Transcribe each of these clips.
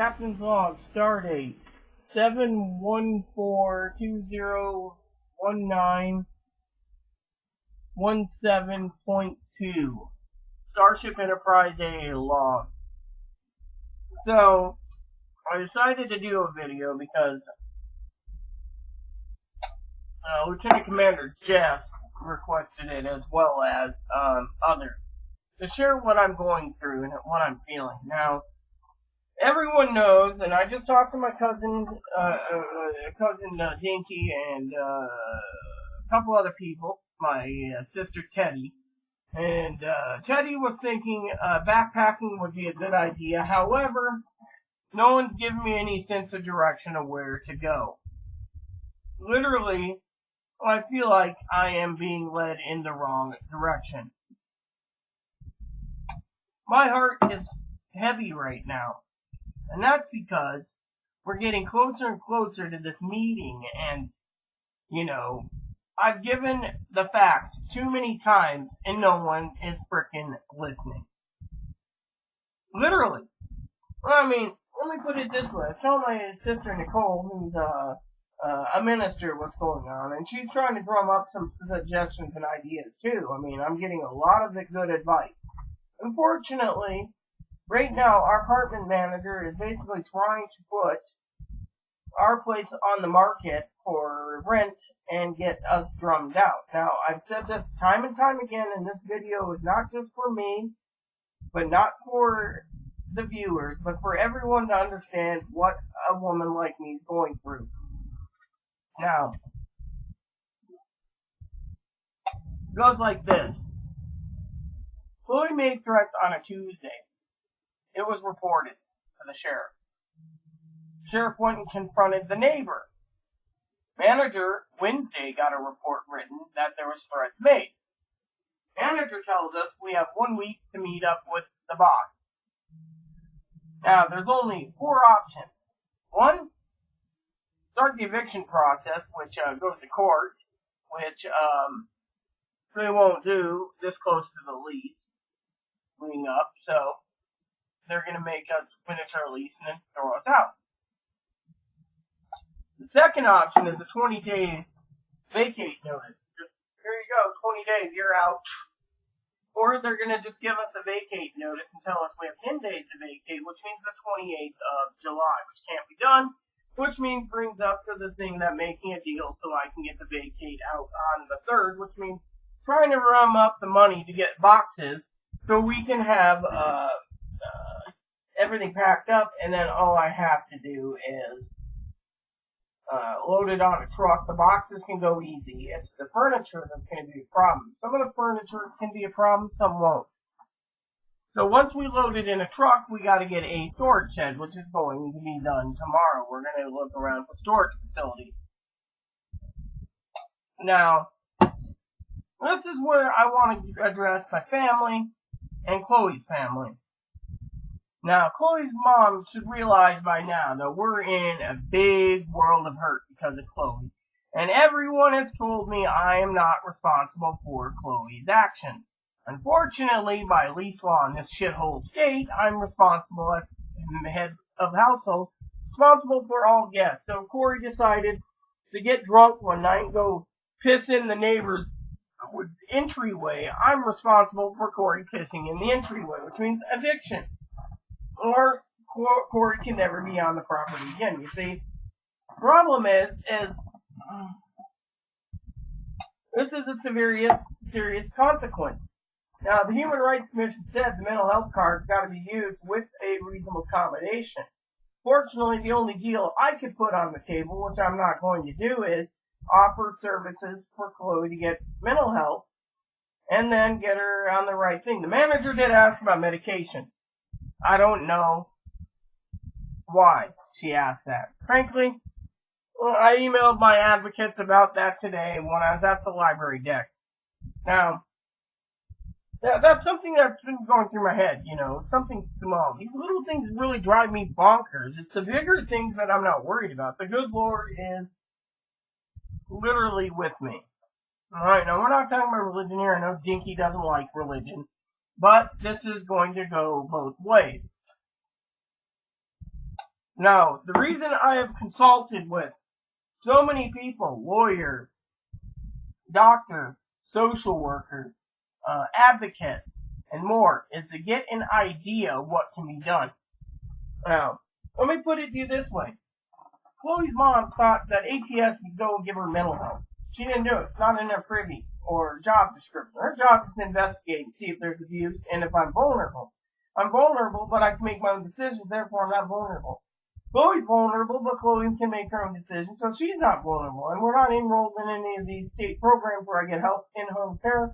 Captain's Log, Stardate 714201917.2. Starship Enterprise A log. So, I decided to do a video because Lieutenant Commander Jeff requested it, as well as others, to share what I'm going through and what I'm feeling. Now, everyone knows, and I just talked to my cousin Dinky, and a couple other people, my sister Teddy, and Teddy was thinking backpacking would be a good idea. However, no one's given me any sense of direction of where to go. Literally, I feel like I am being led in the wrong direction. My heart is heavy right now, and that's because we're getting closer and closer to this meeting, and, you know, I've given the facts too many times, and no one is frickin' listening. Literally. I mean, let me put it this way. I told my sister Nicole, who's a minister, what's going on, and she's trying to drum up some suggestions and ideas too. I mean, I'm getting a lot of good advice. Unfortunately, right now, our apartment manager is basically trying to put our place on the market for rent and get us drummed out. Now, I've said this time and time again, and this video is not just for me, but not for the viewers, but for everyone to understand what a woman like me is going through. Now, it goes like this. Chloe made threats on a Tuesday. It was reported to the sheriff. Sheriff went and confronted the neighbor. Manager, Wednesday, got a report written that there was threats made. Manager tells us we have 1 week to meet up with the boss. Now, there's only 4 options. 1, start the eviction process, which goes to court, which they won't do this close to the lease leading up, so they're going to make us finish our lease and then throw us out. The second option is a 20-day vacate notice. Just, here you go, 20 days, you're out. Or they're going to just give us a vacate notice and tell us we have 10 days to vacate, which means the 28th of July, which can't be done, which means brings up to the thing that making a deal so I can get the vacate out on the 3rd, which means trying to drum up the money to get boxes so we can have everything packed up, and then all I have to do is load it on a truck. The boxes can go easy. It's the furniture that's going to be a problem. Some of the furniture can be a problem, some won't. So once we load it in a truck, we got to get a storage shed, which is going to be done tomorrow. We're going to look around for storage facilities. Now, this is where I want to address my family and Chloe's family. Now, Chloe's mom should realize by now that we're in a big world of hurt because of Chloe. And everyone has told me I am not responsible for Chloe's actions. Unfortunately, by lease law in this shithole state, I'm responsible as head of household, responsible for all guests. So Corey decided to get drunk one night and go piss in the neighbor's entryway. I'm responsible for Corey pissing in the entryway, which means eviction. Or Corey can never be on the property again. You see, the problem is this is a serious consequence. Now, the Human Rights Commission said the mental health card's got to be used with a reasonable accommodation. Fortunately, the only deal I could put on the table, which I'm not going to do, is offer services for Chloe to get mental health and then get her on the right thing. The manager did ask about medication. I don't know why she asked that. Frankly, I emailed my advocates about that today when I was at the library deck. Now, that's something that's been going through my head, you know, something small. These little things really drive me bonkers. It's the bigger things that I'm not worried about. The good Lord is literally with me. Alright, now we're not talking about religion here. I know Dinky doesn't like religion. But this is going to go both ways. Now, the reason I have consulted with so many people, lawyers, doctors, social workers, advocates, and more, is to get an idea of what can be done. Now, let me put it to you this way. Chloe's mom thought that APS would go and give her mental health. She didn't do it. It's not in their privy or job description. Her job is to investigate and see if there's abuse and if I'm vulnerable. I'm vulnerable, but I can make my own decisions, therefore I'm not vulnerable. Chloe's vulnerable, but Chloe can make her own decisions, so she's not vulnerable. And we're not enrolled in any of these state programs where I get help in-home care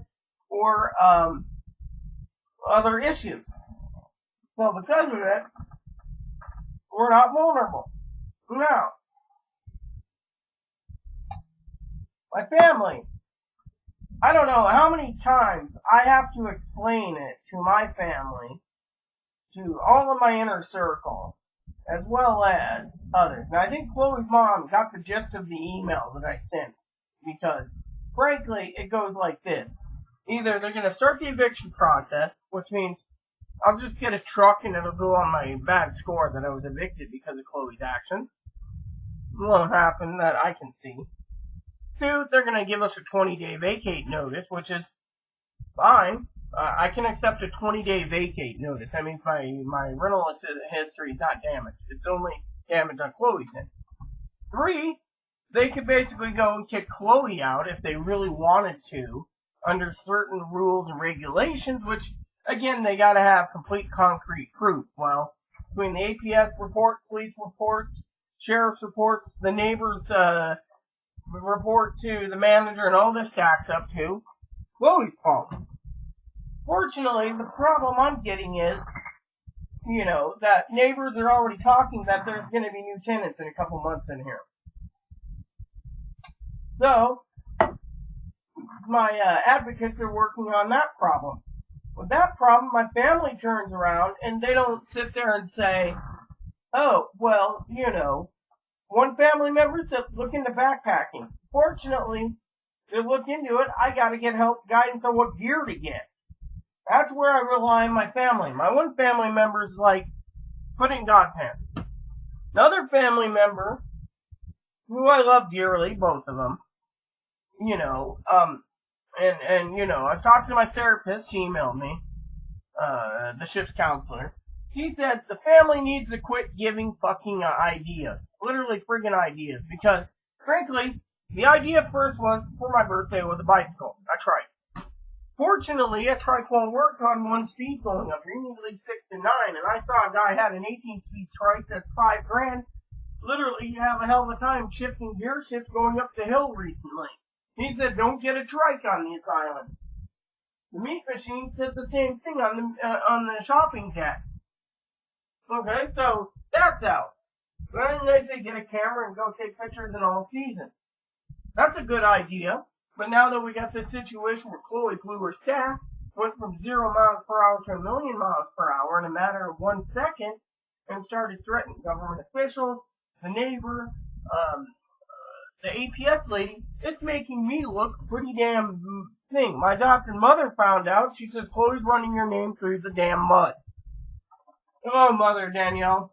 or other issues. So because of it, we're not vulnerable. Now, my family, I don't know how many times I have to explain it to my family, to all of my inner circle, as well as others. Now, I think Chloe's mom got the gist of the email that I sent, because, frankly, it goes like this. Either they're going to start the eviction process, which means I'll just get a truck and it'll go on my bad score that I was evicted because of Chloe's actions. It won't happen that I can see. 2, they're going to give us a 20-day vacate notice, which is fine. I can accept a 20-day vacate notice. That means my rental history is not damaged. It's only damage on Chloe's end. 3, they could basically go and kick Chloe out if they really wanted to, under certain rules and regulations, which, again, they got to have complete concrete proof. Well, between the APS report, police reports, sheriff's reports, the neighbors' report to the manager, and all this stacks up to Chloe's fault. Fortunately, the problem I'm getting is, that neighbors are already talking that there's going to be new tenants in a couple months in here. So, my advocates are working on that problem. With that problem, my family turns around and they don't sit there and say, oh, well, one family member said, look into backpacking. Fortunately, to look into it, I got to get help, guidance on what gear to get. That's where I rely on my family. My one family member is like putting God pants. Another family member, who I love dearly, both of them, I talked to my therapist. She emailed me, the ship's counselor. She said the family needs to quit giving fucking ideas. Literally friggin' ideas. Because, frankly, the idea first was, for my birthday, was a bicycle. I tried. Fortunately, a trike won't work on 1 speed going up here. You need at least 6 to 9. And I saw a guy had an 18-speed trike that's $5,000. Literally, you have a hell of a time shifting gear shifts going up the hill recently. He said, don't get a trike on this island. The meat machine said the same thing on the shopping jack. Okay, so that's out. Then they say get a camera and go take pictures in all season. That's a good idea. But now that we got this situation where Chloe blew her staff, went from 0 miles per hour to 1 million miles per hour in a matter of 1 second, and started threatening government officials, the neighbor, the APS lady, it's making me look pretty damn thing. My adopted mother found out. She says, Chloe's running your name through the damn mud. Oh, Mother Danielle.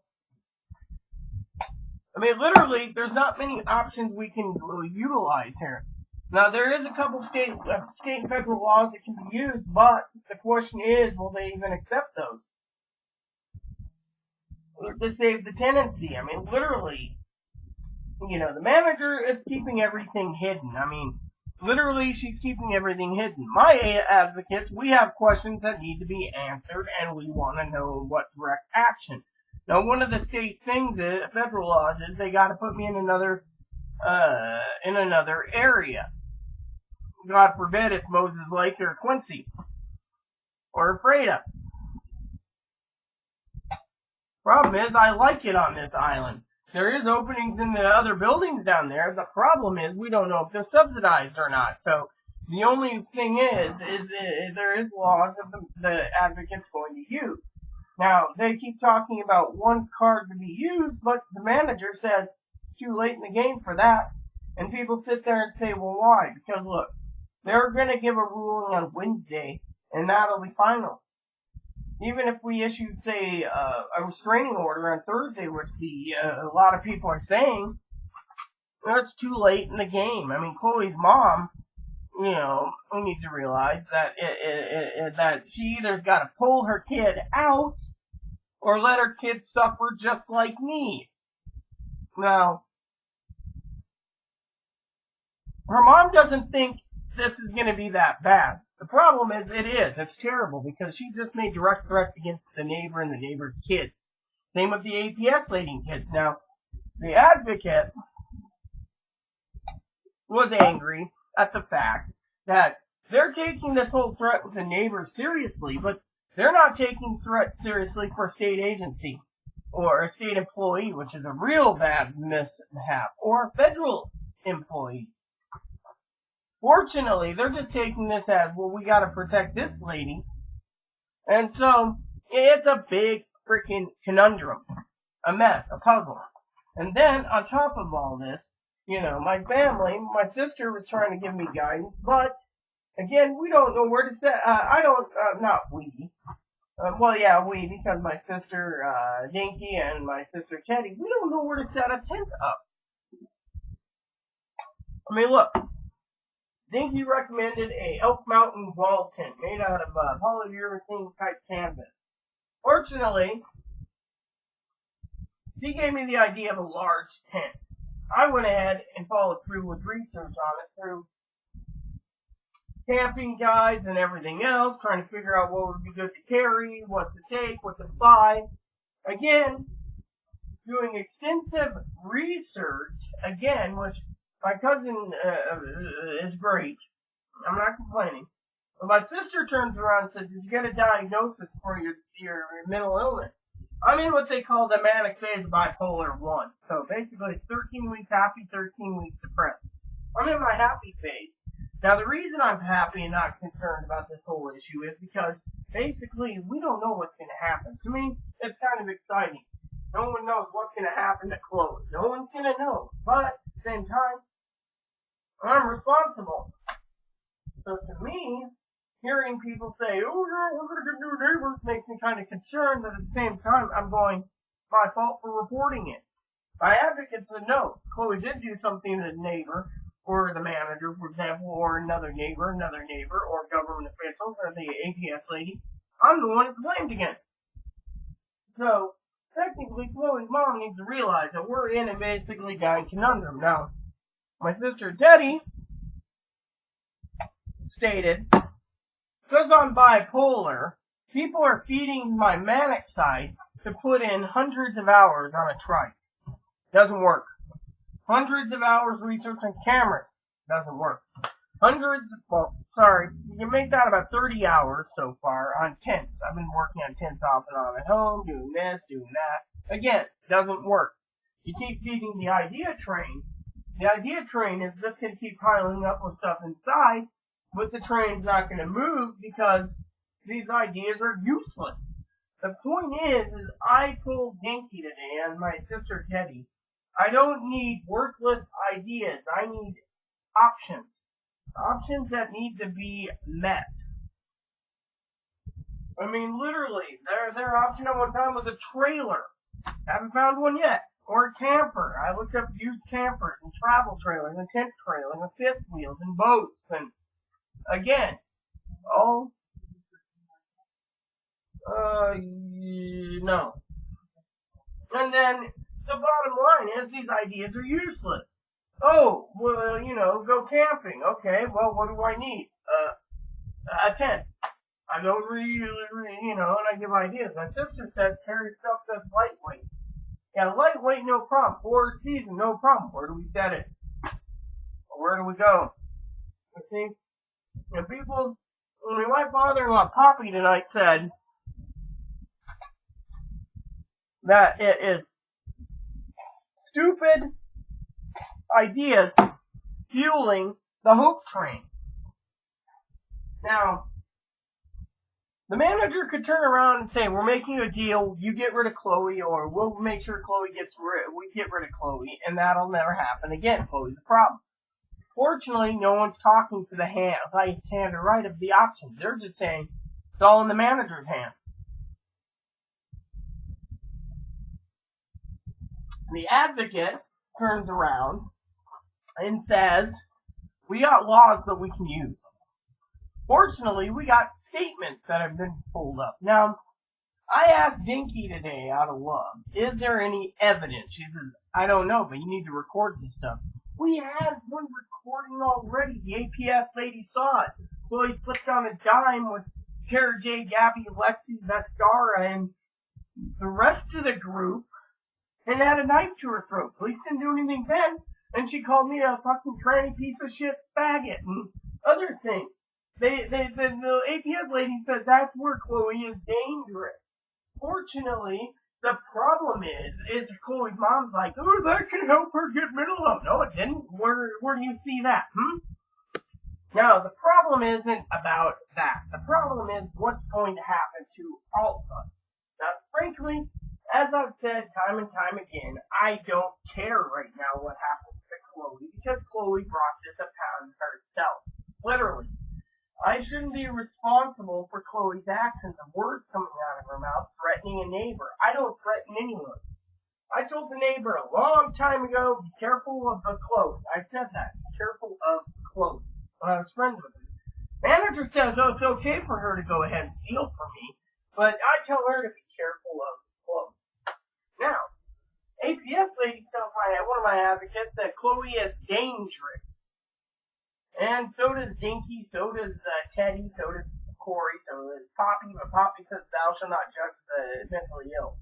I mean, literally, there's not many options we can utilize here. Now, there is a couple state and federal laws that can be used, but the question is, will they even accept those? To save the tenancy. I mean, literally, the manager is keeping everything hidden. I mean, literally, she's keeping everything hidden. My advocates, we have questions that need to be answered, and we want to know what direct action. Now, one of the state things, federal laws, is they got to put me in another area. God forbid it's Moses Lake or Quincy or Freda. Problem is, I like it on this island. There is openings in the other buildings down there. The problem is we don't know if they're subsidized or not. So the only thing is there is laws that the advocate's going to use. Now, they keep talking about one card to be used, but the manager says it's too late in the game for that. And people sit there and say, well, why? Because, look, they're going to give a ruling on Wednesday, and that'll be final. even if we issued, say, a restraining order on Thursday, which a lot of people are saying, it's too late in the game. I mean, Chloe's mom, we need to realize that that she either's got to pull her kid out or let her kid suffer just like me. Now, her mom doesn't think this is going to be that bad. The problem is it is. It's terrible because she just made direct threats against the neighbor and the neighbor's kids. Same with the APS lady kids. Now, the advocate was angry at the fact that they're taking this whole threat with the neighbors seriously, but they're not taking threats seriously for a state agency or a state employee, which is a real bad mishap, or a federal employee. Fortunately, they're just taking this as, well, we gotta protect this lady. And so, it's a big freaking conundrum. A mess, a puzzle. And then, on top of all this, my family, my sister was trying to give me guidance, but, again, we don't know where to set, not we. We, because my sister, Dinky, and my sister, Teddy, we don't know where to set a tent up. I mean, look. Dinky recommended a Elk Mountain wall tent made out of polyurethane type canvas. Fortunately, she gave me the idea of a large tent. I went ahead and followed through with research on it through camping guides and everything else, trying to figure out what would be good to carry, what to take, what to buy. Again, doing extensive research, again, which my cousin is great. I'm not complaining. But my sister turns around and says, did you get a diagnosis for your mental illness? I'm in what they call the manic phase of bipolar 1. So basically, 13 weeks happy, 13 weeks depressed. I'm in my happy phase. Now, the reason I'm happy and not concerned about this whole issue is because, basically, we don't know what's going to happen. To me, it's kind of exciting. No one knows what's going to happen to Chloe. No one's going to know. But, at the same time, I'm responsible. So, to me, hearing people say, oh, yeah, we're going to get new neighbors makes me kind of concerned, but at the same time, I'm going, my fault for reporting it. My advocate said, no, Chloe did do something to the neighbor, or the manager, for example, or another neighbor, or government officials, or the APS lady. I'm the one that's blamed again. So, technically, Chloe's mom needs to realize that we're in a basically giant conundrum. Now, my sister Teddy stated, because I'm bipolar, people are feeding my manic side to put in hundreds of hours on a trike. Doesn't work. Hundreds of hours researching cameras. Doesn't work. You can make that about 30 hours so far on tents. I've been working on tents off and on at home, doing this, doing that. Again, doesn't work. You keep feeding the idea train. The idea train is just going to keep piling up with stuff inside, but the train's not going to move because these ideas are useless. The point is I told Dinky today and my sister Teddy, I don't need worthless ideas. I need options. Options that need to be met. I mean, literally, their option at one time was a trailer. Haven't found one yet. Or a camper. I looked up used campers and travel trailers and tent trailers and fifth wheels and boats. And again, no. And then the bottom line is these ideas are useless. Oh, well, go camping. Okay, well, what do I need? A tent. I go and I give ideas. My sister says carry stuff that's lightweight. Yeah, lightweight, no problem. 4 season, no problem. Where do we set it? Where do we go? You see? And people, my father-in-law, Poppy, tonight said that it is stupid ideas fueling the hope train. Now, the manager could turn around and say, we're making a deal, you get rid of Chloe, or we'll make sure we get rid of Chloe, and that'll never happen again. Chloe's the problem. Fortunately, no one's talking to the right hand or right of the options. They're just saying, it's all in the manager's hands. The advocate turns around and says, we got laws that we can use. Fortunately, we got statements that have been pulled up. Now, I asked Dinky today out of love, is there any evidence? She says, I don't know, but you need to record this stuff. We had one recording already. The APS lady saw it. So he flipped on a dime with Tara J, Gabby, Lexi, Vestara, and the rest of the group, and had a knife to her throat. Police didn't do anything then, and she called me a fucking tranny piece of shit faggot and other things. The APS lady said that's where Chloe is dangerous. Fortunately, the problem is Chloe's mom's like, oh, that can help her get mental health. No, it didn't. Where do you see that? No, the problem isn't about that. The problem is what's going to happen to all of us. Now, frankly, as I've said time and time again, I don't care right now what happens to Chloe because Chloe brought this upon herself. Literally. I shouldn't be responsible for Chloe's actions of words coming out of her mouth threatening a neighbor. I don't threaten anyone. I told the neighbor a long time ago, be careful of the clothes. I said that. Be careful of clothes. When I was friends with her. Manager says, oh, it's okay for her to go ahead and steal from me, but I tell her to be careful of clothes. Now, APS lady tells one of my advocates that Chloe is dangerous. And so does Dinky, so does Teddy, so does Corey, so does Poppy, but Poppy says thou shalt not judge the mentally ill.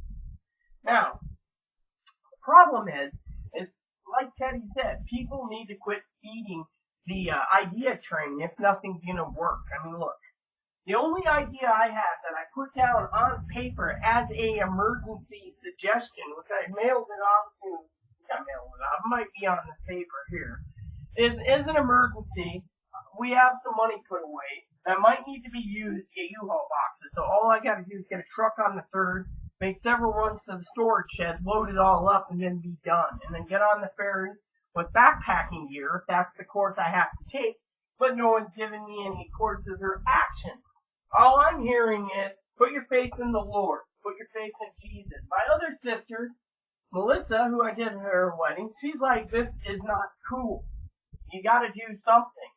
Now, the problem is like Teddy said, people need to quit feeding the idea train if nothing's gonna work. I mean, look, the only idea I had that I put down on paper as a emergency suggestion, which I mailed it off to, it might be on this paper here, is an emergency. We have some money put away that might need to be used to get U-Haul boxes. So all I got to do is get a truck on the 3rd, make several runs to the storage shed, load it all up, and then be done. And then get on the ferry with backpacking gear, if that's the course I have to take. But no one's given me any courses or action. All I'm hearing is, put your faith in the Lord. Put your faith in Jesus. My other sister, Melissa, who I did her wedding, she's like, this is not cool. You gotta do something.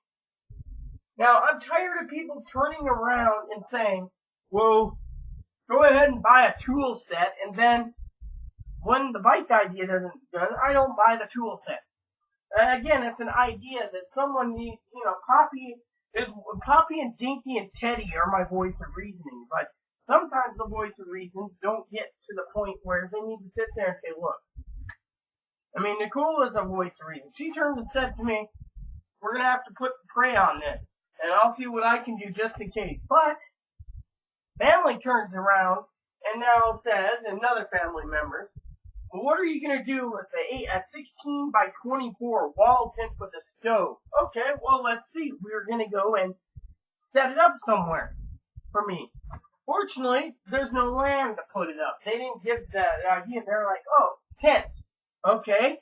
Now, I'm tired of people turning around and saying, well, go ahead and buy a tool set, and then when the bike idea doesn't done, I don't buy the tool set. Again, it's an idea that someone needs, Poppy and Dinky and Teddy are my voice of reasoning, but sometimes the voice of reason don't get to the point where they need to sit there and say, look, I mean, Nicole is a voice of reason. She turned and said to me, we're going to have to put prey on this, and I'll see what I can do just in case. But family turns around and now says, another family member, well, what are you going to do with a 16 by 24 wall tent with a stove? Okay, well, let's see. We're going to go and set it up somewhere for me. Fortunately, there's no land to put it up. They didn't give that idea. They're like, oh, tent. Okay.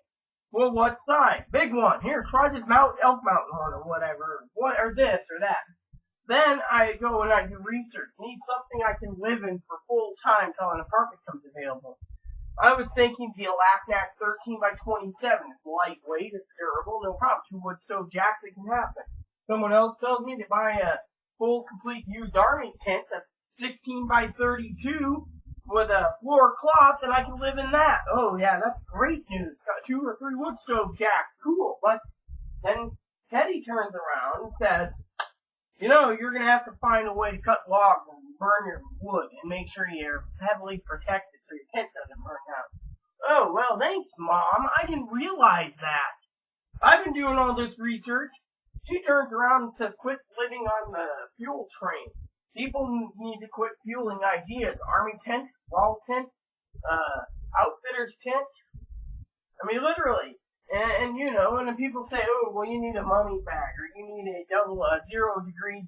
Well, what size? Big one. Here, try this Elk Mountain one or whatever. Or this or that. Then I go and I do research. Need something I can live in for full time till an apartment comes available. I was thinking the Alaknak 13 by 27 is lightweight, it's durable, no problem. 2 wood stove jacks, it can happen. Someone else tells me to buy a full, complete used army tent that's 16 by 32 with a floor cloth, and I can live in that. Oh yeah, that's great news. Got 2 or 3 wood stove jacks, cool. But then Teddy turns around and says, you know, you're going to have to find a way to cut logs and burn your wood and make sure you're heavily protected so your tent doesn't burn down. Oh, well, thanks, Mom. I didn't realize that. I've been doing all this research. She turns around and says, quit living on the fuel train. People need to quit fueling ideas. Army tent, wall tent, outfitter's tent. I mean, literally. And you know, and then people say, oh, well, you need a mummy bag, or you need a 0 degree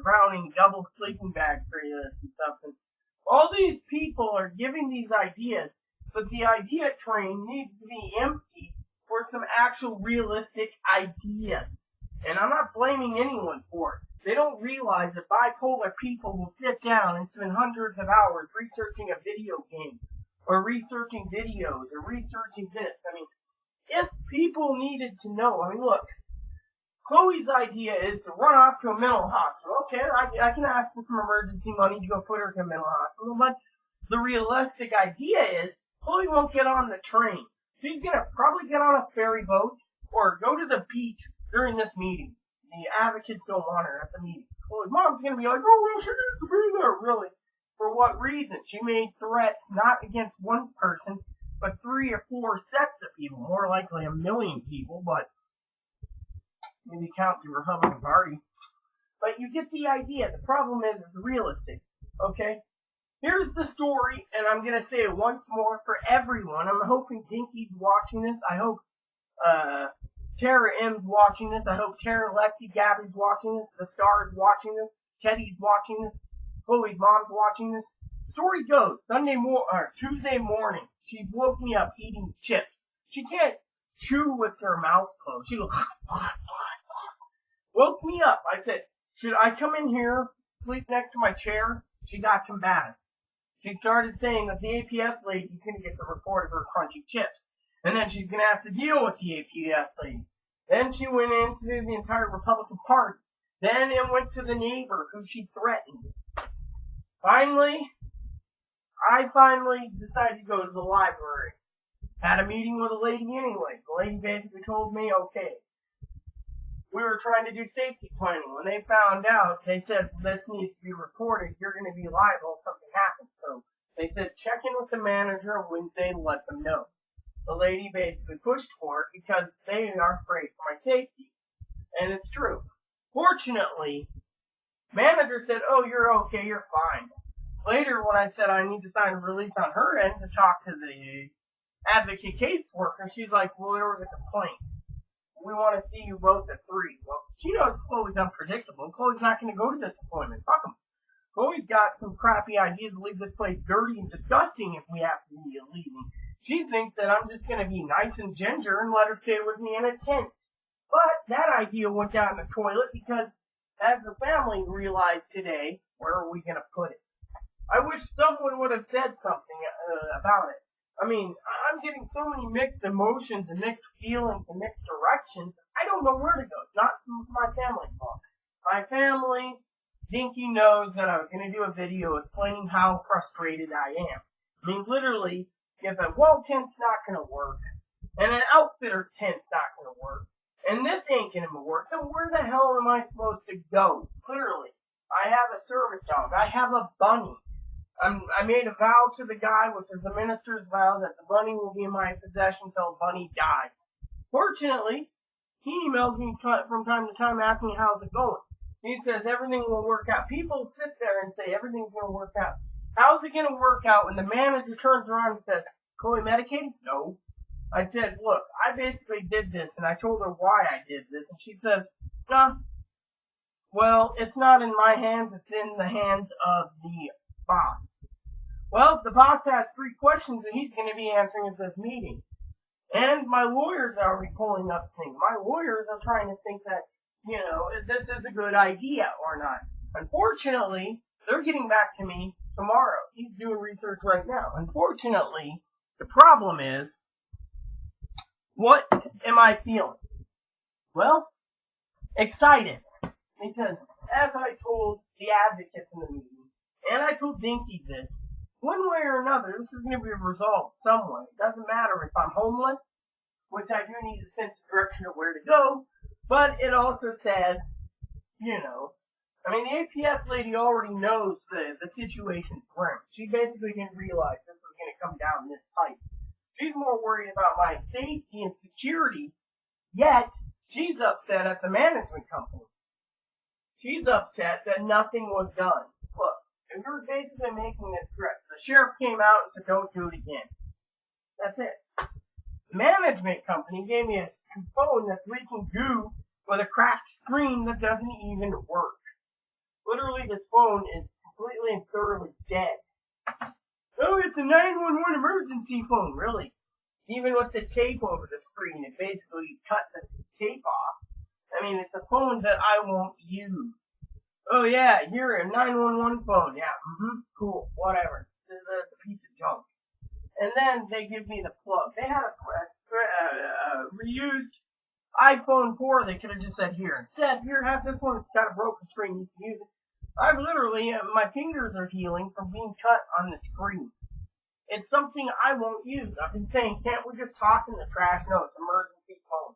Browning double sleeping bag for this and stuff. And all these people are giving these ideas, but the idea train needs to be empty for some actual realistic ideas. And I'm not blaming anyone for it. They don't realize that bipolar people will sit down and spend hundreds of hours researching a video game, or researching videos, or researching this. I mean, if people needed to know, I mean, look, Chloe's idea is to run off to a mental hospital. Okay, I can ask for some emergency money to go put her to a mental hospital, but the realistic idea is Chloe won't get on the train. She's going to probably get on a ferry boat or go to the beach during this meeting. The advocates don't want her at the meeting. Chloe's mom's going to be like, oh, well, she needs to be there. Really? For what reason? She made threats not against one person, but 3 or 4 sets of people. More likely a million people, but maybe count the Republican Party. But you get the idea. The problem is it's realistic. Okay? Here's the story, and I'm going to say it once more for everyone. I'm hoping Dinky's watching this. I hope Tara M's watching this. I hope Tara, Lexi, Gabby's watching this. The Star's watching this. Teddy's watching this. Chloe's mom's watching this. Story goes, Tuesday morning, she woke me up eating chips. She can't chew with her mouth closed. She goes, woke me up. I said, should I come in here, sleep next to my chair? She got combative. She started saying that the APS lady's going to get the report of her crunchy chips. And then she's going to have to deal with the APS lady. Then she went into the entire Republican Party. Then it went to the neighbor who she threatened. I finally decided to go to the library. Had a meeting with a lady anyway. The lady basically told me, okay. We were trying to do safety planning. When they found out, they said, this needs to be reported. You're going to be liable if something happens. So they said, check in with the manager on Wednesday and let them know. The lady basically pushed for it because they are afraid for my safety. And it's true. Fortunately, manager said, oh, you're okay, you're fine. Later, when I said I need to sign a release on her end to talk to the advocate caseworker, she's like, well, there was a complaint. We want to see you both at 3. Well, she knows Chloe's unpredictable. Chloe's not going to go to this appointment. Fuck them. Chloe's got some crappy ideas to leave this place dirty and disgusting if we have to be leaving. She thinks that I'm just going to be nice and ginger and let her stay with me in a tent. But that idea went down the toilet because, as the family realized today, where are we going to put it? I wish someone would have said something about it. I mean, I'm getting so many mixed emotions and mixed feelings and mixed directions. I don't know where to go. It's not my family's fault. My family, Dinky knows that I was going to do a video explaining how frustrated I am. I mean, literally, if a wall tent's not going to work, and an outfitter tent's not going to work, and this ain't going to work, then where the hell am I supposed to go? Clearly, I have a service dog. I have a bunny. I made a vow to the guy, which is the minister's vow, that the bunny will be in my possession until the bunny dies. Fortunately, he emails me from time to time asking how's it going. He says everything will work out. People sit there and say everything's going to work out. How's it going to work out when the manager turns around and says, Chloe medicated? No. I said, look, I basically did this, and I told her why I did this, and she says, no. Well, it's not in my hands, it's in the hands of the boss. Well, the boss has 3 questions that he's going to be answering at this meeting. And my lawyers are already pulling up things. My lawyers are trying to think that, if this is a good idea or not. Unfortunately, they're getting back to me tomorrow. He's doing research right now. Unfortunately, the problem is, what am I feeling? Well, excited. Because, as I told the advocates in the meeting, and I told Dinky this, one way or another, this is going to be resolved some way. It doesn't matter if I'm homeless, which I do need a sense of direction of where to go, but it also says, the APS lady already knows the situation's grim. She basically didn't realize this was going to come down this tight. She's more worried about my safety and security, yet she's upset at the management company. She's upset that nothing was done. Look, if you're basically making this threat, the sheriff came out and said, don't do it again. That's it. The management company gave me a phone that's leaking goo with a cracked screen that doesn't even work. Literally, this phone is completely and thoroughly dead. Oh, it's a 911 emergency phone, really. Even with the tape over the screen, it basically cut the tape off. I mean, it's a phone that I won't use. Oh yeah, you're a 911 phone. Yeah, cool, whatever. This is a piece of junk. And then they give me the plug. They had a reused iPhone 4. They could have just said, here. Instead, here, have this one. It's got a broken screen. You can use it. I've literally, my fingers are healing from being cut on the screen. It's something I won't use. I've been saying, can't we just toss in the trash? No, it's emergency phone.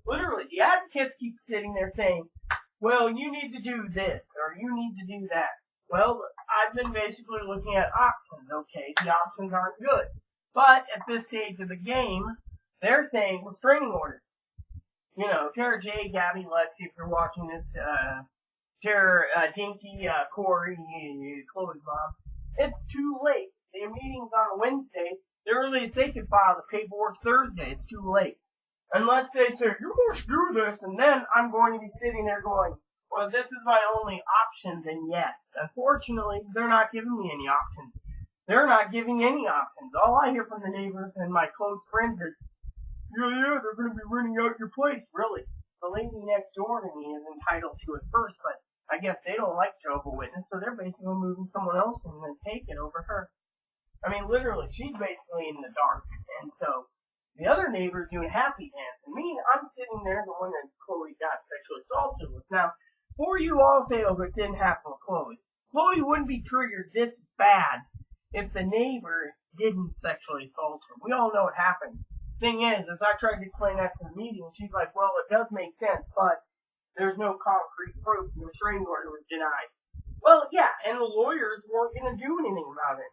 Literally, the advocates keep sitting there saying, well, you need to do this, or you need to do that. Well, I've been basically looking at options. Okay, the options aren't good. But at this stage of the game, they're saying restraining orders. You know, Tara J, Gabby, Lexi, if you're watching this, Tara, Dinky, Corey, Chloe's mom, it's too late. The meeting's on a Wednesday. The earliest they can file the paperwork Thursday. It's too late. Unless they say, you're going to do this, and then I'm going to be sitting there going, well, this is my only option, then yes. Unfortunately, they're not giving me any options. They're not giving any options. All I hear from the neighbors and my close friends is, yeah, they're going to be renting out your place. Really, the lady next door to me is entitled to it first, but I guess they don't like Jehovah's Witness, so they're basically moving someone else and then take it over her. I mean, literally, she's basically in the dark, and so the other neighbor's doing happy dance, and me, I'm sitting there, the one that Chloe got sexually assaulted with. Now, before you all say, oh, it didn't happen with Chloe, Chloe wouldn't be triggered this bad if the neighbor didn't sexually assault her. We all know it happened. Thing is I tried to explain that to the meeting, she's like, well, it does make sense, but there's no concrete proof. The restraining order was denied. Well, yeah, and the lawyers weren't going to do anything about it.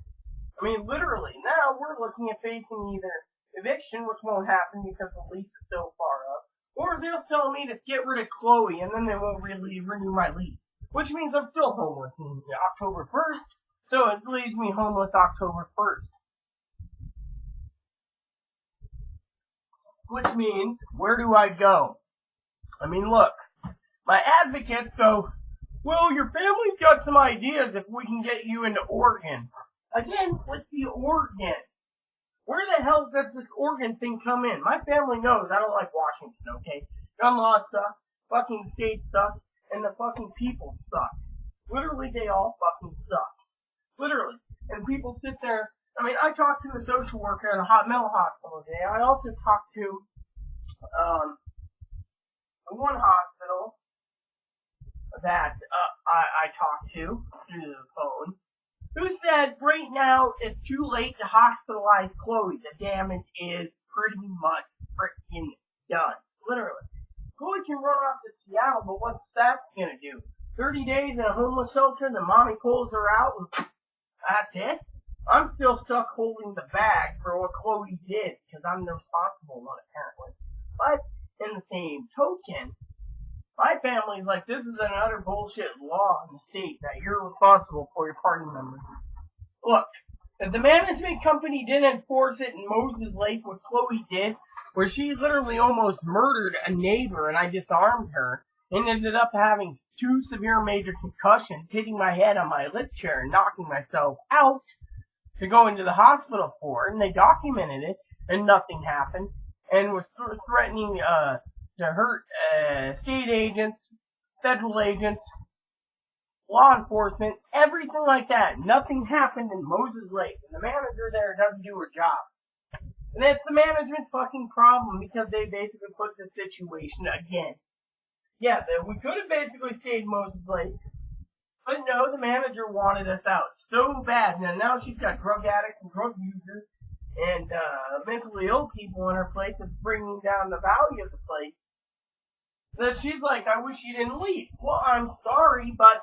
I mean, literally, now we're looking at facing either eviction, which won't happen because the lease is so far up, or they'll tell me to get rid of Chloe, and then they won't really renew my lease, which means I'm still homeless in October 1st, so it leaves me homeless October 1st. Which means, where do I go? I mean, look, my advocates go, well, your family's got some ideas if we can get you into Oregon. Again, what's the Oregon? Where the hell does this Oregon thing come in? My family knows I don't like Washington, okay? Gun law sucks, fucking state sucks, and the fucking people suck. Literally, they all fucking suck. Literally. And people sit there, I mean, I talked to a social worker at a hot mental hospital today. I also talked to, one hospital that, I talked to through the phone, who said right now it's too late to hospitalize Chloe. The damage is pretty much freaking done. Literally. Chloe can run off to Seattle, but what's that gonna do? 30 days in a homeless shelter, then mommy pulls her out, and that's it? I'm still stuck holding the bag for what Chloe did, because I'm the responsible one, apparently. But, in the same token, my family's like, this is an utter bullshit law in the state that you're responsible for your party members. Look, if the management company didn't enforce it in Moses Lake, what Chloe did, where she literally almost murdered a neighbor and I disarmed her, and ended up having 2 severe major concussions, hitting my head on my lift chair and knocking myself out to go into the hospital for, and they documented it, and nothing happened, and was threatening, to hurt state agents, federal agents, law enforcement, everything like that. Nothing happened in Moses Lake, and the manager there doesn't do her job. And it's the management's fucking problem because they basically put the situation again. Yeah, we could have basically stayed in Moses Lake, but no, the manager wanted us out so bad. Now she's got drug addicts and drug users and mentally ill people in her place. It's bringing down the value of the place. That she's like, I wish you didn't leave. Well, I'm sorry, but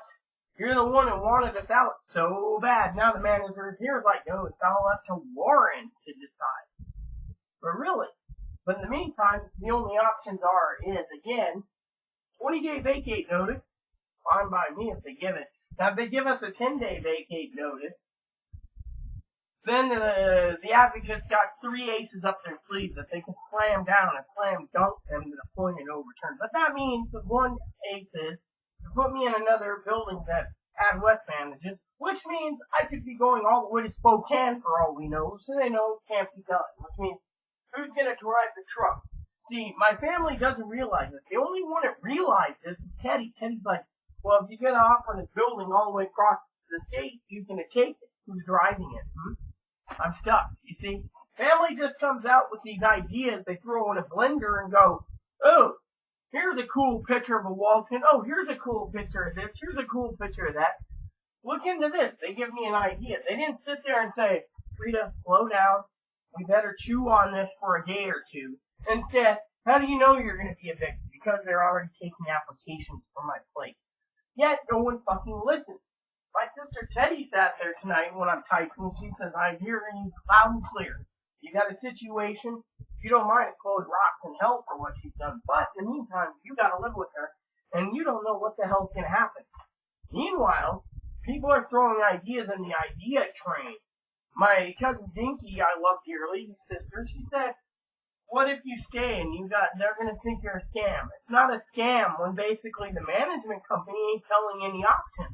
you're the one who wanted us out so bad. Now the manager is here, like, no, it's all up to Warren to decide. But really, but in the meantime, the only options is, again, 20-day vacate notice. Fine by me if they give it. Now, if they give us a 10-day vacate notice, then the advocates got 3 aces up their sleeves that they can slam down and slam dunk them to the point of no return. But that means the one ace is to put me in another building that Ad West manages, which means I could be going all the way to Spokane for all we know, so they know it can't be done. Which means, who's going to drive the truck? See, my family doesn't realize this. The only one that realizes this is Teddy. Teddy's like, well, if you get an offer in this building all the way across the state, you're going to take it. Who's driving it? I'm stuck. You see, family just comes out with these ideas they throw in a blender and go, oh, here's a cool picture of a Walton. Oh, here's a cool picture of this. Here's a cool picture of that. Look into this. They give me an idea. They didn't sit there and say, Rita, slow down. We better chew on this for a day or two. Instead, how do you know you're going to be evicted? Because they're already taking applications for my place. Yet, no one fucking listens. My sister Teddy sat there tonight when I'm typing. She says, I'm hearing you loud and clear. You got a situation. You don't mind if Chloe rocks in hell for what she's done. But in the meantime, you got to live with her. And you don't know what the hell's going to happen. Meanwhile, people are throwing ideas in the idea train. My cousin Dinky, I love dearly, his sister, she said, what if you stay and they're going to think you're a scam? It's not a scam when basically the management company ain't telling any options.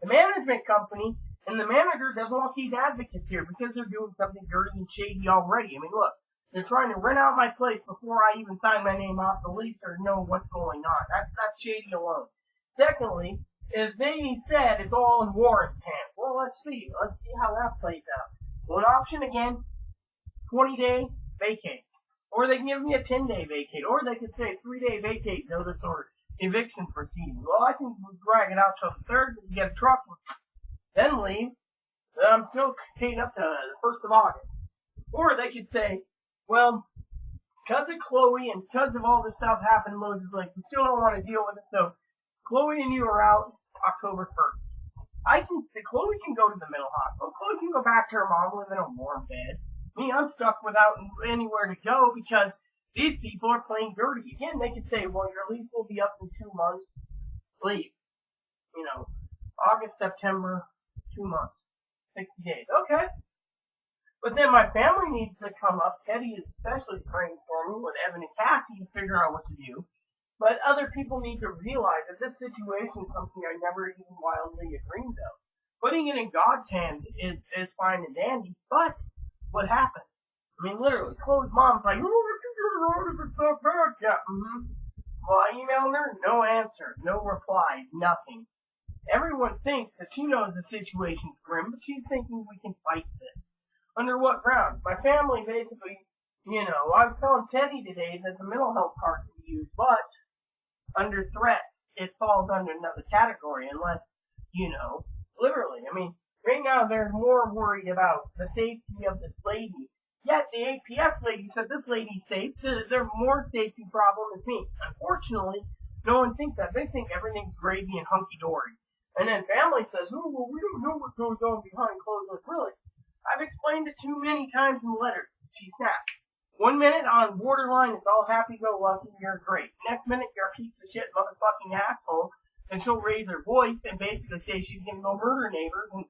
The management company and the manager doesn't want these advocates here because they're doing something dirty and shady already. I mean, look, they're trying to rent out my place before I even sign my name off the lease or know what's going on. That's shady alone. Secondly, as they said, it's all in Warren's hands. Well, let's see. Let's see how that plays out. One option again, 20-day vacate. Or they can give me a 10-day vacate. Or they could say 3-day vacate notice or eviction proceedings. Well, I can drag it out till the 3rd and get a truck, then leave. Then I'm still paid up to the 1st of August. Or they could say, well, because of Chloe and because of all this stuff happened, Moses, like, we still don't want to deal with it, so Chloe and you are out October 1st. Chloe can go to the mental hospital. Chloe can go back to her mom, live in a warm bed. Me, I'm stuck without anywhere to go because these people are playing dirty. Again, they could say, well, your lease will be up in 2 months. Leave. August, September, 2 months. 60 days. Okay. But then my family needs to come up. Teddy is especially praying for me with Evan and Cassie to figure out what to do. But other people need to realize that this situation is something I never even wildly dreamed of. Putting it in God's hands is fine and dandy, but what happens? I mean, literally, Chloe's mom's like, oh, I can get around if it's not bad. Yeah, Well, I emailed her, no answer, no reply, nothing. Everyone thinks that she knows the situation's grim, but she's thinking we can fight this. Under what grounds? My family basically, I was telling Teddy today that the mental health card can be used, but under threat, it falls under another category unless, literally. I mean, right now they're more worried about the safety of this lady. Yet the APS lady said this lady's safe. They're more safety problem than me. Unfortunately, no one thinks that. They think everything's gravy and hunky-dory. And then family says, oh, well, we don't know what goes on behind closed doors. Really? I've explained it too many times in letters. She snapped. 1 minute on borderline, it's all happy-go-lucky, you're great. Next minute, you're a piece of shit motherfucking asshole, and she'll raise her voice and basically say she's gonna go murder neighbors and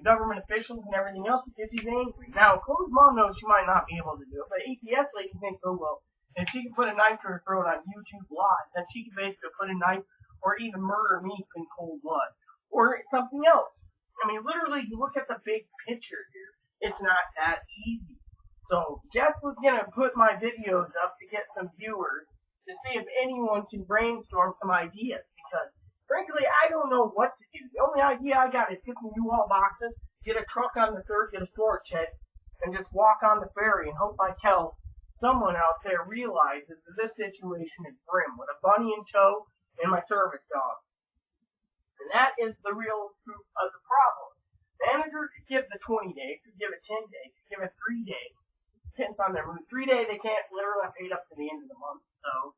government officials and everything else because she's angry. Now, Chloe's mom knows she might not be able to do it, but APS lady thinks, oh well, if she can put a knife to her throat on YouTube Live, then she can basically put a knife or even murder me in cold blood. Or something else. I mean, literally, you look at the big picture here. It's not that easy. So, Jess was going to put my videos up to get some viewers to see if anyone can brainstorm some ideas. Because, frankly, I don't know what to do. The only idea I got is get some U-Haul boxes, get a truck on the 3rd, get a storage shed, and just walk on the ferry and hope I tell someone out there realizes that this situation is grim with a bunny in tow and my service dog. And that is the real truth of the problem. Manager could give the 20 days, could give it 10 days, could give it 3 days. Depends on their mood. 3 days, they can't literally have paid up to the end of the month. So,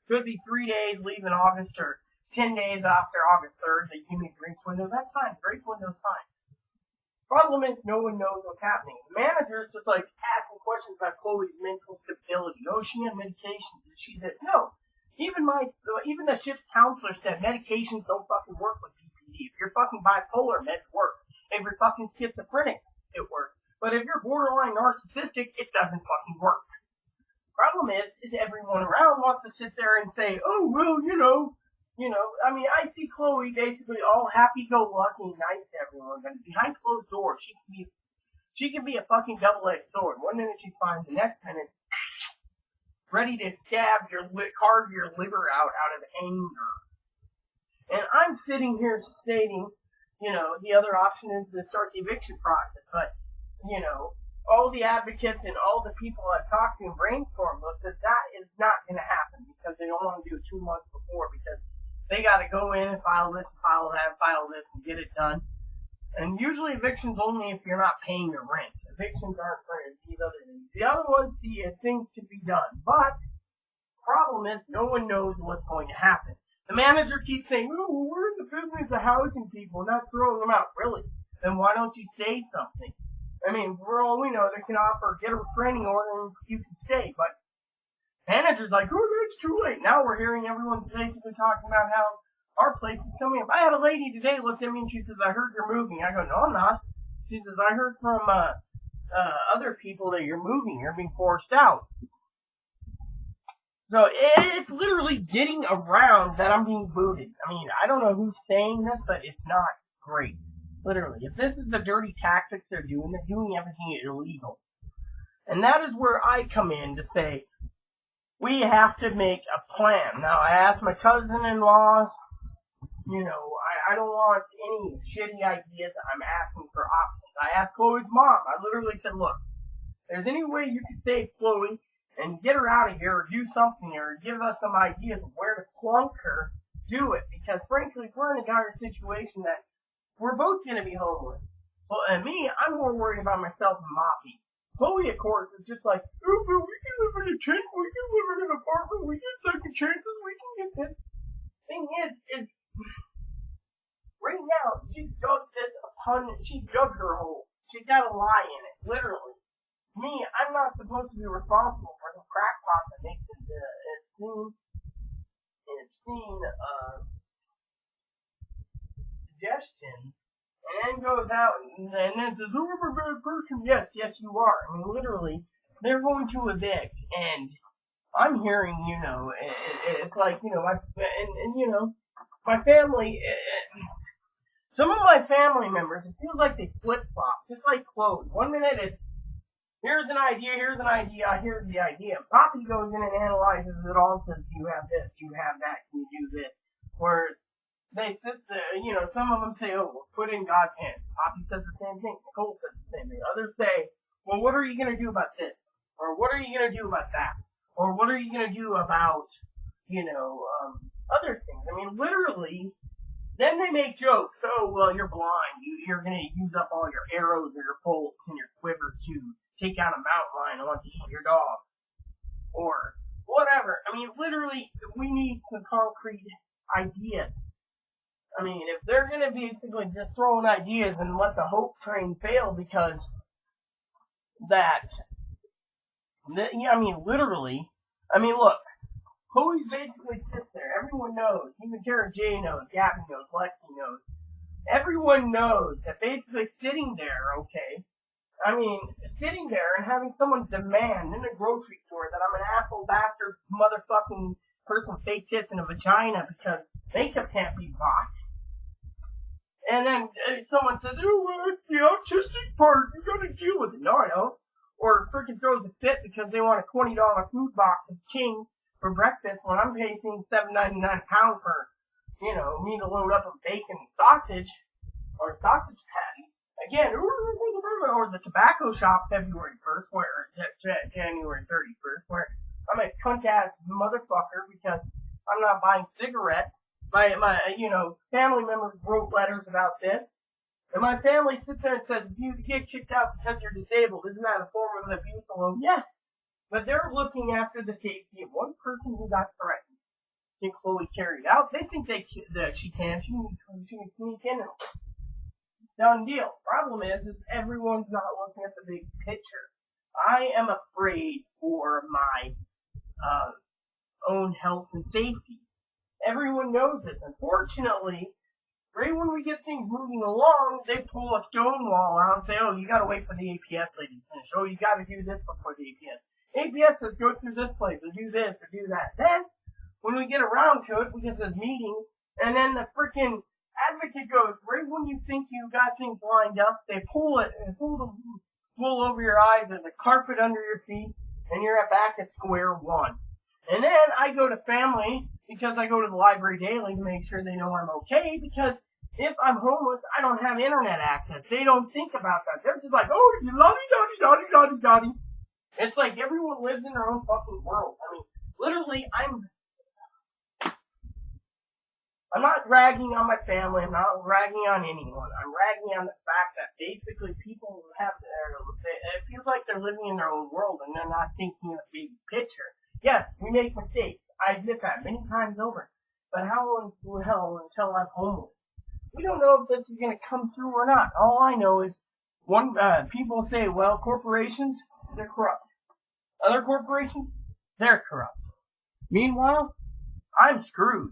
could be 3 days, leave in August, or 10 days after August 3rd. They give me a grace window. That's fine. Grace window's fine. Problem is, no one knows what's happening. The manager's just like asking questions about Chloe's mental stability. Oh, she had medications. And she said, no. Even the ship's counselor said medications don't fucking work with PPD. If you're fucking bipolar, meds work. If you're fucking schizophrenic, it works. But if you're borderline narcissistic, it doesn't fucking work. Problem is everyone around wants to sit there and say, oh, well, I mean, I see Chloe basically all happy-go-lucky, nice to everyone, but behind closed doors, she can be a fucking double-edged sword. 1 minute she's fine, the next minute, ready to carve your liver out of anger. And I'm sitting here stating, the other option is to start the eviction process, but all the advocates and all the people I talked to and brainstormed with that is not going to happen because they don't want to do it 2 months before because they got to go in and file this, file that, file this, and get it done. And usually evictions only if you're not paying your rent. Evictions aren't for these other things. The other ones, things to be done. But the problem is no one knows what's going to happen. The manager keeps saying, oh, we're in the business of housing people, not throwing them out. Really? Then why don't you say something? I mean, for all we know, they can offer, get a restraining order and you can stay. But manager's like, oh, it's too late. Now we're hearing everyone basically talking about how our place is coming up. I had a lady today look at me and she says, I heard you're moving. I go, no, I'm not. She says, I heard from other people that you're moving. You're being forced out. So it's literally getting around that I'm being booted. I mean, I don't know who's saying this, but it's not great. Literally. If this is the dirty tactics they're doing everything illegal. And that is where I come in to say, we have to make a plan. Now, I asked my cousin-in-law, I don't want any shitty ideas. I'm asking for options. I asked Chloe's mom. I literally said, look, if there's any way you could save Chloe and get her out of here or do something or give us some ideas of where to plunk her, do it. Because, frankly, we're in a dire situation that we're both going to be homeless. Well, and me, I'm more worried about myself and Moppy. Chloe, of course, is just like, oh, but we can live in a tent, we can live in an apartment, we get second chances, we can get this. Thing is right now, she dug her hole. She got a lie in it, literally. Me, I'm not supposed to be responsible for the crackpot that makes obscene suggestions, and goes out and then says, oh, I'm a bad person. Yes, you are. I mean, literally, they're going to evict, and I'm hearing, it's like, my family, some of my family members, it feels like they flip-flop, just like Chloe. 1 minute it's, here's an idea, here's the idea. Poppy goes in and analyzes it all and says, you have this, you have that, can you do this? Whereas they sit there, some of them say, oh, we'll put in God's hands. Poppy says the same thing. Nicole says the same thing. Others say, well, what are you going to do about this? Or what are you going to do about that? Or what are you going to do about, other things? I mean, literally, then they make jokes. Oh, well, you're blind. You're going to use up all your arrows or your bolts and your quiver to take out a mountain lion and want to eat your dog. Or whatever. I mean, literally, we need some concrete ideas. I mean, if they're going to basically just throw in ideas and let the hope train fail because literally, look, Chloe basically sits there. Everyone knows. Even Tara J knows. Gabby knows. Lexi knows. Everyone knows that basically sitting there, sitting there and having someone demand in a grocery store that I'm an asshole bastard motherfucking person fake tits in a vagina because makeup can't be bought. And then someone says, oh, well, it's the autistic part. You gotta deal with it. No, I don't. Or freaking throws a fit because they want a $20 food box of King for breakfast when I'm paying $7.99 a pound for, me to load up a bacon sausage or sausage patty. Again, or the tobacco shop February 1st, January 31st, where I'm a cunt-ass motherfucker because I'm not buying cigarettes. My family members wrote letters about this. And my family sits there and says, if you get kicked out because you're disabled, isn't that a form of abuse alone? Yes. But they're looking after the safety of one person who got threatened. Think Chloe carried out? They think that she can. She can sneak in. Done deal. Problem is everyone's not looking at the big picture. I am afraid for my own health and safety. Everyone knows this. Unfortunately, right when we get things moving along, they pull a stone wall out and say, oh, you gotta wait for the APS lady to finish. Oh, you gotta do this before the APS. APS says go through this place, or do this, or do that. Then, when we get around to it, we get this meeting, and then the freaking advocate goes, right when you think you got things lined up, they pull it, and pull the wool over your eyes, there's a carpet under your feet, and you're back at square one. And then I go to family, because I go to the library daily to make sure they know I'm okay, because If I'm homeless, I don't have internet access. They don't think about that. They're just like, oh, you lottie. It's like everyone lives in their own fucking world. I mean, literally, I'm not ragging on my family. I'm not ragging on anyone. I'm ragging on the fact that basically people it feels like they're living in their own world and they're not thinking of the big picture. Yes, we make mistakes. I admit that many times over. But how in the hell until I'm homeless? We don't know if this is going to come through or not. All I know is people say, well, corporations, they're corrupt. Other corporations, they're corrupt. Meanwhile, I'm screwed.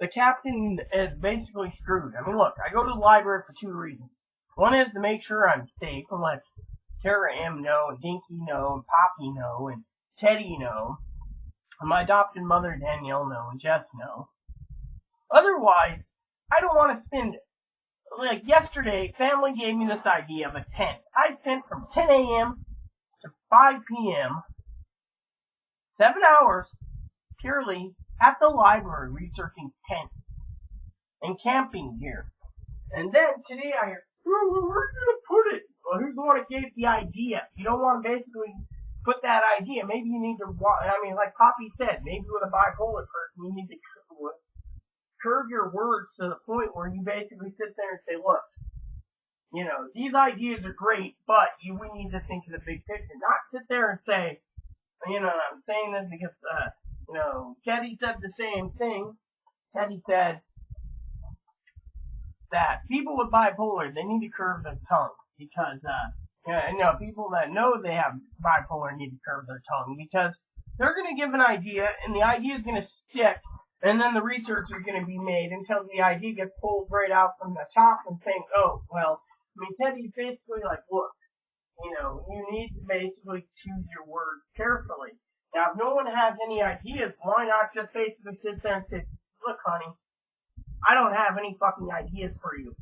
The captain is basically screwed. I mean, look, I go to the library for two reasons. One is to make sure I'm safe and let Tara M know, and Dinky know, and Poppy know, and Teddy know, and my adopted mother Danielle know, and Jess know. Otherwise, I don't want to spend, like yesterday, family gave me this idea of a tent. I spent from 10 a.m. to 5 p.m., 7 hours, purely at the library researching tents and camping gear. And then today I hear, where are you going to put it? Well, who's the one that gave the idea? You don't want to basically put that idea. Maybe you need to, like Poppy said, maybe with a bipolar person, you need to curve your words to the point where you basically sit there and say, look, these ideas are great, but we need to think of the big picture. Not sit there and say, I'm saying this because, Teddy said the same thing. Teddy said that people with bipolar, they need to curve their tongue because, people that know they have bipolar need to curve their tongue because they're going to give an idea and the idea is going to stick and then the research is going to be made until the idea gets pulled right out from the top and saying, oh, well, Teddy's basically like, look, you need to basically choose your words carefully. Now, if no one has any ideas, why not just basically sit there and say, look, honey, I don't have any fucking ideas for you.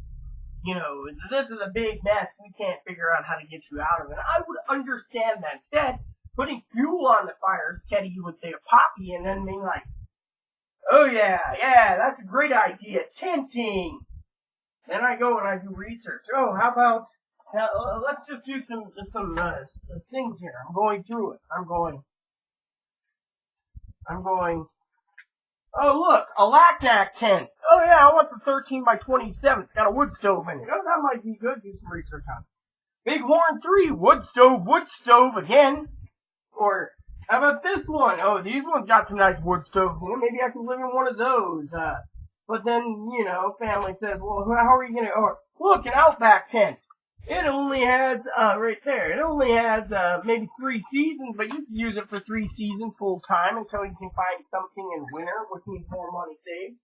This is a big mess. We can't figure out how to get you out of it. I would understand that. Instead, putting fuel on the fire, Teddy would say a Poppy, and then being like, oh yeah, that's a great idea. Tenting. Then I go and I do research. Oh, how about, let's just do some things here. I'm going through it. I'm going, oh look, a Lacnac tent. Oh yeah, I want the 13 by 27. It's got a wood stove in it. Oh, that might be good. Do some research on it. Bighorn 3, wood stove again. Or, how about this one? Oh, these ones got some nice wood stoves in it. Maybe I can live in one of those. But then, family says, well, how are you gonna, or, look, an Outback tent. It only has, right there, it only has, maybe 3 seasons, but you can use it for 3 seasons full time until you can find something in winter, which means more money saved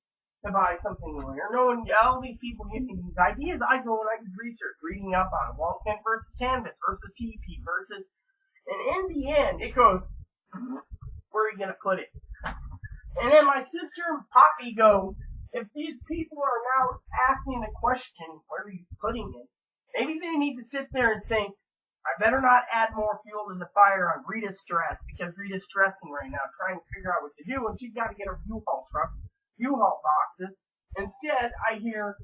to buy something in winter. All these people give me these ideas. I go and I do research, reading up on wall tent versus canvas versus TP versus, and in the end, it goes, where are you gonna put it? And then my sister and Poppy go, if these people are now asking the question, where are you putting it? Maybe they need to sit there and think, I better not add more fuel to the fire on Rita's stress, because Rita's stressing right now, trying to figure out what to do, and she's got to get her U-Haul truck, U-Haul boxes. Instead, I hear,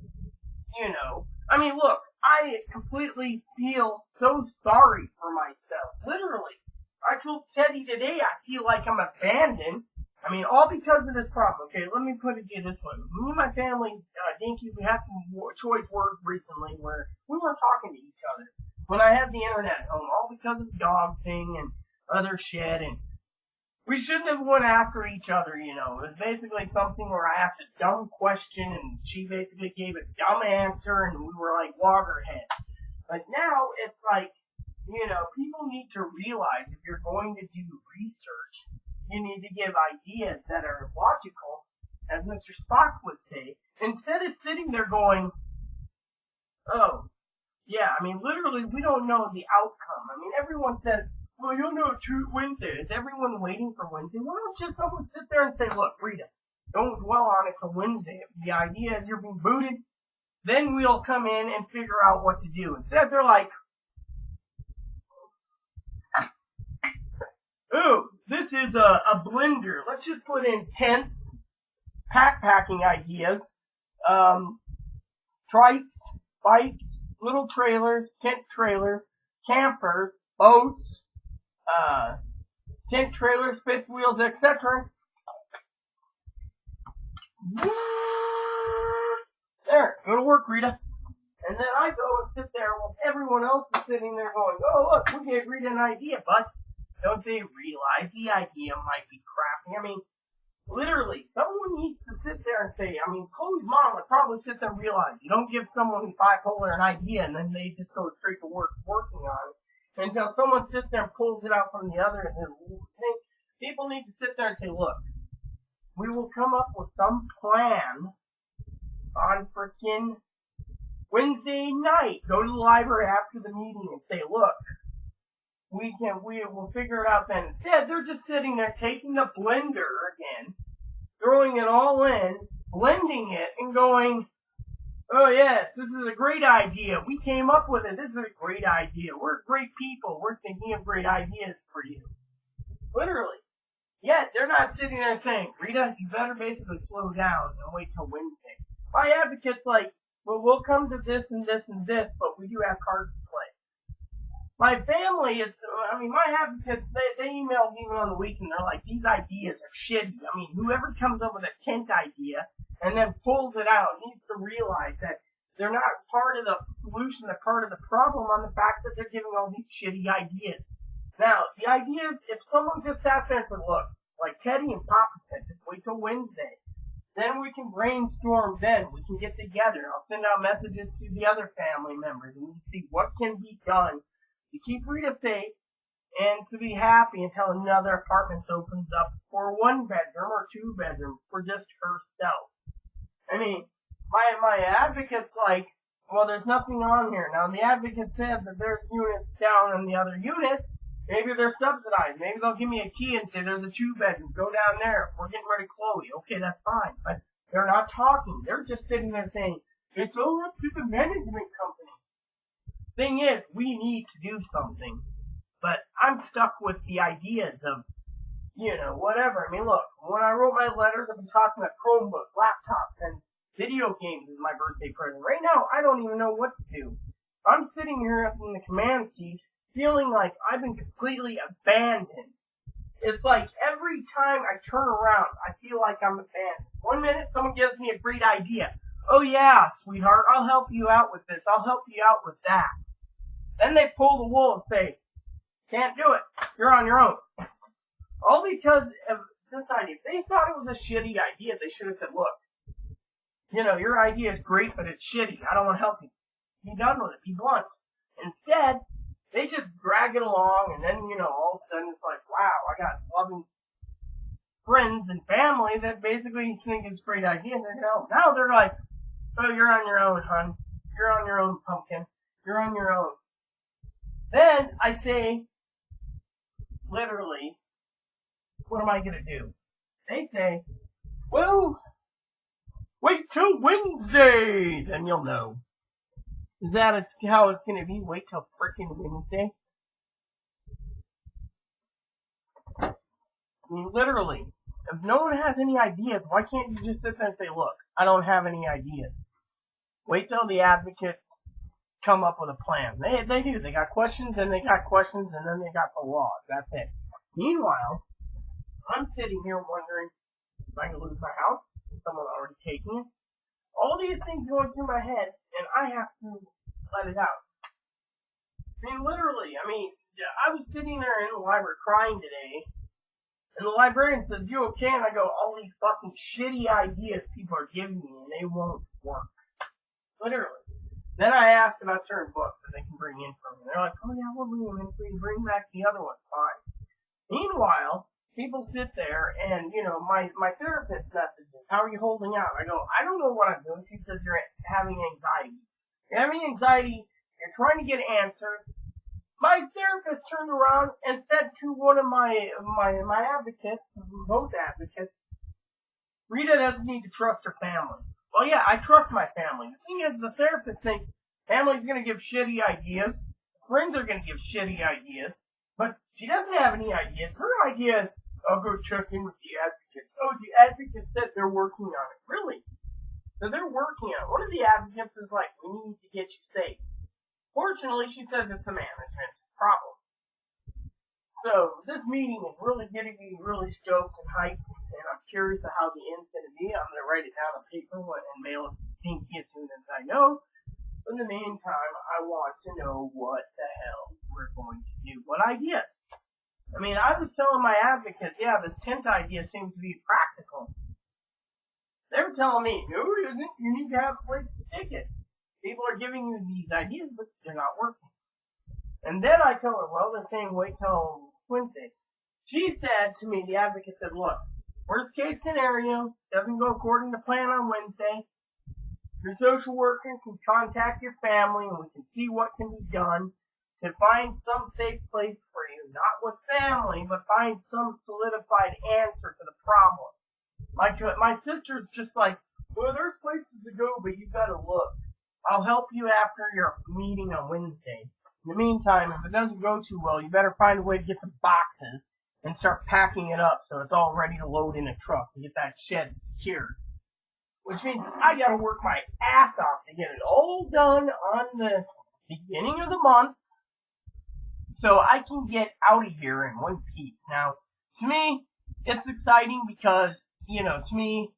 look, I completely feel so sorry for myself. Literally. I told Teddy today I feel like I'm abandoned. All because of this problem. Okay, let me put it to you this way. Me and my family, Dinky, we had some choice words recently where we weren't talking to each other when I had the internet at home, all because of the dog thing and other shit, and we shouldn't have went after each other, It was basically something where I asked a dumb question and she basically gave a dumb answer and we were like loggerheads. But now it's like, people need to realize if you're going to do research, you need to give ideas that are logical, as Mr. Spock would say, instead of sitting there going, oh, yeah, literally, we don't know the outcome. Everyone says, well, you'll know Wednesday. Is everyone waiting for Wednesday? Why don't just someone sit there and say, look, Rita, don't dwell on it till Wednesday. If the idea is you're being booted, then we'll come in and figure out what to do. Instead, they're like, ooh, this is a blender. Let's just put in tents, packing ideas, trikes, bikes, little trailers, tent trailers, campers, boats, tent trailers, fifth wheels, etc. There, go to work, Rita. And then I go and sit there while everyone else is sitting there going, oh, look, we gave Rita an idea, but don't they realize the idea might be crappy? I mean, literally, someone needs to sit there and say, I mean, Chloe's mom would probably sit there and realize you don't give someone who's bipolar an idea and then they just go straight to work working on it until someone sits there and pulls it out from the other. And people need to sit there and say, look, we will come up with some plan on frickin' Wednesday night. Go to the library after the meeting and say, look, we will figure it out then. Instead, they're just sitting there taking the blender again, throwing it all in, blending it, and going, oh yes, this is a great idea. We came up with it. This is a great idea. We're great people. We're thinking of great ideas for you. Literally. Yet, they're not sitting there saying, Rita, you better basically slow down and wait till Wednesday. My advocate's like, well, we'll come to this and this and this, but we do have cards to play. My family is, I mean, my advocates, they email me even on the weekend. They're like, these ideas are shitty. I mean, whoever comes up with a tent idea and then pulls it out needs to realize that they're not part of the solution, they're part of the problem on the fact that they're giving all these shitty ideas. Now, the idea is, if someone just sat there and said, look, like Teddy and Papa said, just wait till Wednesday. Then we can brainstorm then. We can get together. I'll send out messages to the other family members and we can see what can be done to keep Rita safe and to be happy until another apartment opens up for 1 bedroom or 2 bedroom for just herself. I mean, my advocate's like, well, there's nothing on here. Now, the advocate said that there's units down in the other units. Maybe they're subsidized. Maybe they'll give me a key and say there's a 2-bedroom. Go down there. We're getting rid of Chloe. Okay, that's fine. But they're not talking. They're just sitting there saying, it's all up to the management company. Thing is, we need to do something. But I'm stuck with the ideas of, whatever. I mean, look, when I wrote my letters, I've been talking about Chromebooks, laptops, and video games as my birthday present. Right now, I don't even know what to do. I'm sitting here up in the command seat feeling like I've been completely abandoned. It's like every time I turn around, I feel like I'm abandoned. 1 minute, someone gives me a great idea. Oh yeah, sweetheart, I'll help you out with this. I'll help you out with that. Then they pull the wool and say, can't do it. You're on your own. All because of this idea. If they thought it was a shitty idea, they should have said, look, your idea is great, but it's shitty. I don't want to help you. Be done with it. Be blunt. Instead, they just drag it along, and then, all of a sudden it's like, wow, I got loving friends and family that basically think it's a great idea, and now they're like, oh, you're on your own, hon. You're on your own, pumpkin. You're on your own. Then I say, literally, what am I going to do? They say, well, wait till Wednesday, then you'll know. Is that how it's going to be? Wait till frickin' Wednesday? I mean, literally, if no one has any ideas, why can't you just sit there and say, look, I don't have any ideas. Wait till the advocates come up with a plan. They do. They got questions, and they got questions, and then they got the laws. That's it. Meanwhile, I'm sitting here wondering if I can lose my house. Is someone already taking it? All these things going through my head, and I have to let it out. I mean, literally, I was sitting there in the library crying today, and the librarian says, you okay? And I go, all these fucking shitty ideas people are giving me, and they won't work. Literally. Then I asked about certain books that they can bring in from me. They're like, oh yeah, we'll bring them in. We can bring back the other ones. Fine. Meanwhile, people sit there and, my therapist messages, how are you holding out? I go, I don't know what I'm doing. She says you're having anxiety. You're having anxiety, you're trying to get answers. My therapist turned around and said to one of my advocates, both advocates, Rita doesn't need to trust her family. Well, yeah, I trust my family. The thing is, the therapist thinks family's going to give shitty ideas, friends are going to give shitty ideas, but she doesn't have any ideas. Her idea is, I'll go check in with the advocate. Oh, the advocate said they're working on it. Really? So they're working on it. One of the advocates is like, we need to get you safe. Fortunately, she says it's a management problem. So this meeting is really getting me really stoked and hyped, and I'm curious of how the end's going to be. I'm going to write it down on paper and mail it to Pinky as soon as I know. In the meantime, I want to know what the hell we're going to do. What idea? I mean, I was telling my advocates, yeah, this tent idea seems to be practical. They were telling me, no, it isn't. You need to have a place to stick it. People are giving you these ideas, but they're not working. And then I told her, well, they're saying wait till Wednesday. She said to me, the advocate said, look, worst case scenario, doesn't go according to plan on Wednesday. Your social worker can contact your family and we can see what can be done to find some safe place for you. Not with family, but find some solidified answer to the problem. My sister's just like, well, there's places to go, but you gotta look. I'll help you after your meeting on Wednesday. In the meantime, if it doesn't go too well, you better find a way to get the boxes and start packing it up so it's all ready to load in a truck and get that shed secured. Which means I gotta work my ass off to get it all done on the beginning of the month so I can get out of here in one piece. Now, to me, it's exciting because, to me,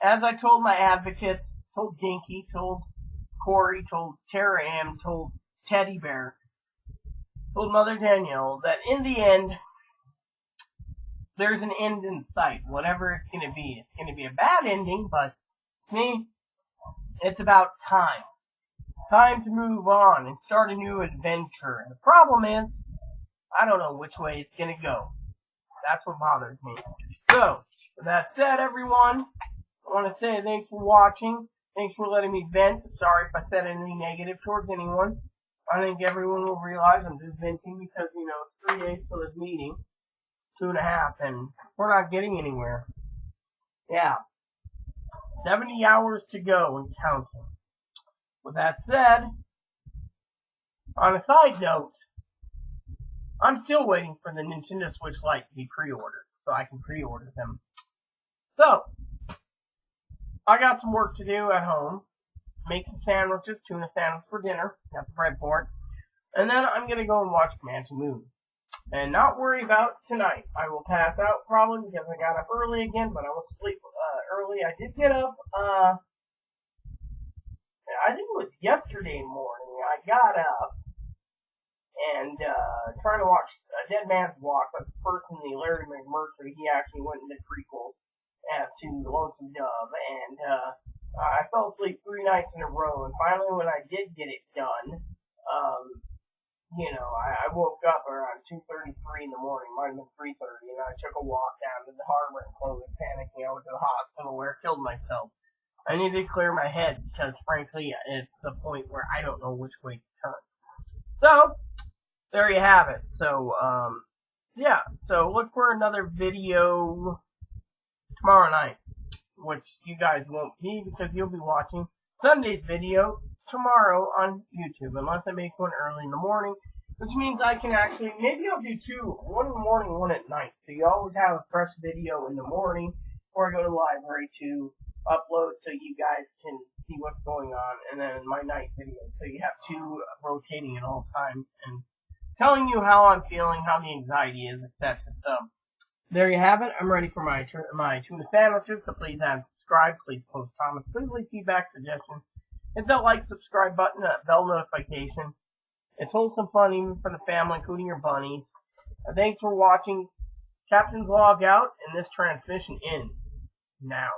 as I told my advocates, told Dinky, told Corey, told Tara Ann, told Teddy Bear, told Mother Danielle, that in the end, there's an end in sight, whatever it's going to be. It's going to be a bad ending, but to me, it's about time. Time to move on and start a new adventure. And the problem is, I don't know which way it's going to go. That's what bothers me. So, with that said, everyone, I want to say thanks for watching. Thanks for letting me vent. Sorry if I said anything negative towards anyone. I think everyone will realize I'm just venting because, it's 3 days till this meeting. 2.5, and we're not getting anywhere. Yeah. 70 hours to go and counting. With that said, on a side note, I'm still waiting for the Nintendo Switch Lite to be pre-ordered, so I can pre-order them. So, I got some work to do at home. Make some sandwiches, tuna sandwich for dinner. Got the bread for it. And then I'm going to go and watch Comanche Moon. And not worry about tonight. I will pass out probably because I got up early again, but I went to sleep early. I did get up, I think it was yesterday morning. I got up and trying to watch Dead Man's Walk. That's the first in the Larry McMurtry. He actually went into prequel to Lonesome Dove, and I fell asleep 3 nights in a row, and finally when I did get it done, I woke up around 2:33 in the morning, might have been 3:30, and I took a walk down to the hardware closet, panicking. I went to the hospital where I killed myself. I need to clear my head because, frankly, it's the point where I don't know which way to turn. So, there you have it. So, yeah. So, look for another video tomorrow night, which you guys won't be because you'll be watching Sunday's video tomorrow on YouTube, unless I make one early in the morning, which means I can actually, maybe I'll do 2, one in the morning, one at night, so you always have a fresh video in the morning before I go to the library to upload so you guys can see what's going on, and then my night video, so you have 2 rotating at all times, and telling you how I'm feeling, how the anxiety is, etc. So, there you have it. I'm ready for my tuna sandwiches, so please subscribe, please post comments, please leave feedback, suggestions. Hit that like, subscribe button, that bell notification. It's wholesome fun even for the family, including your bunnies. Thanks for watching. Captain's log out, and this transmission ends now.